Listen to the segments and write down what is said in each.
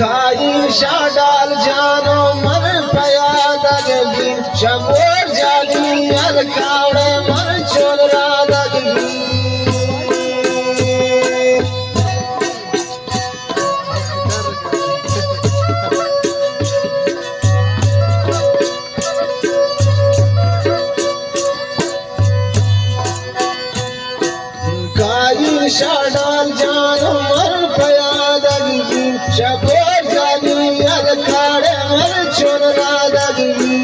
खाई शाडाल जानो मन पयादगी शबोर जाली अलकावड़े मन चोरादगी खाई शाडाल जानो मन पयादगी शबोर जाली अलकावड़े मन चोरादगी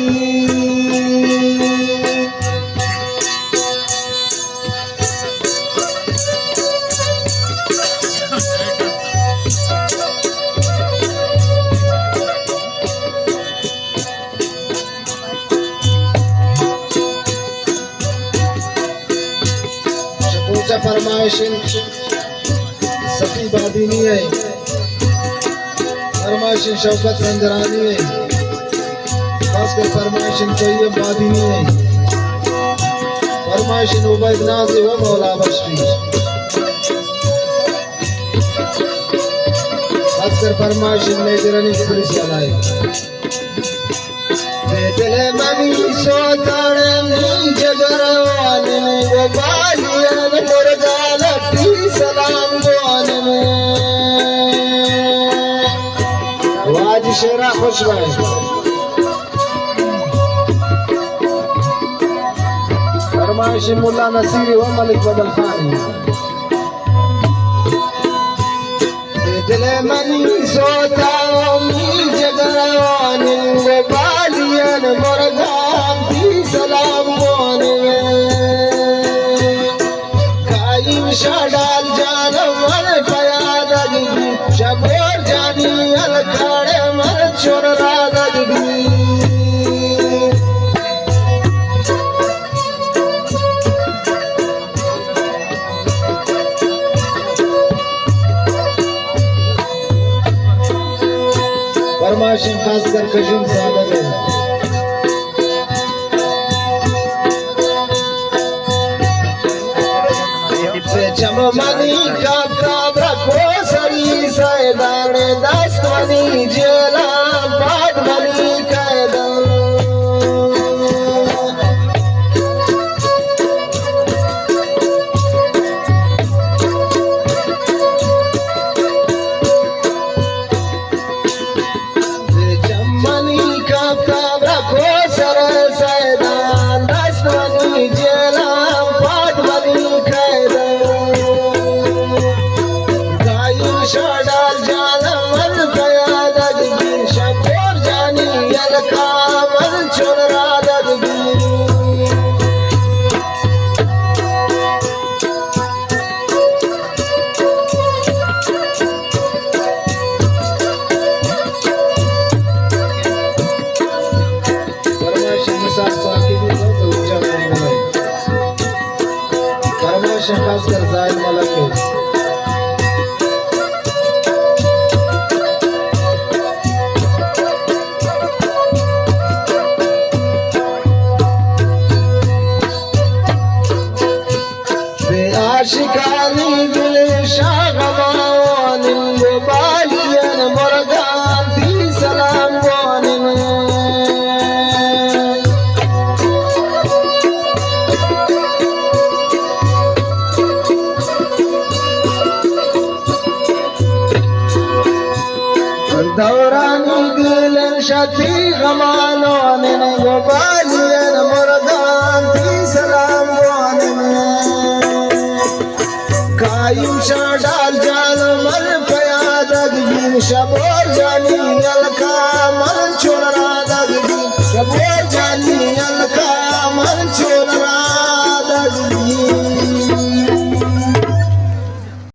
फरमाइशिन सफी बादीनी है फरमाइशिन शौकत रंजरानी है खासकर फरमाइशिन तैयब बादीनी है फरमाइशिन उबैद नाज़ी व मौला बश्री खासकर फरमाइशिन मेजरानी पुलिस वाला बेदले मनी सोताड़े नी जगरवाने वो बालियन मुर्गा लट्टी सलाम दुआने में वाज शेरा खुश भाई फरमाइश मुल्ला नसीर व मलिक बदल खानी बेदले मनी सोताड़े जगरवाने वो बालियन मुर्गा लट्टी सलाम दुआने में शाडाल जानो मन पयादगी शबोर जानी अलकाड़े मन चोरादगी फरमाइश खासकर कशीम साहब है मनी का काबरा को सरी सैदाने दस्तवनी जेला बाद मनी कैदा मनी का काबरा को सर सैदान दस्तवनी जेला बाद मनी कैदा शाडाल जाना मन पयादगी शबोर जानी अलका मन चोरादगी फरमाइश निसार साकिब तो ऊंचा करना है फरमाइश खासकर जाहिद मलक है शिकारी दिल शागवान बालियन मुर्गान थी सलाम वान दौरानी दिल शती गमानोन बालियन मुर्गान थी सलाम वान कायम शाडाल जानो मन पयादगी शबोर जानी अलका मन चोरादगी शबोर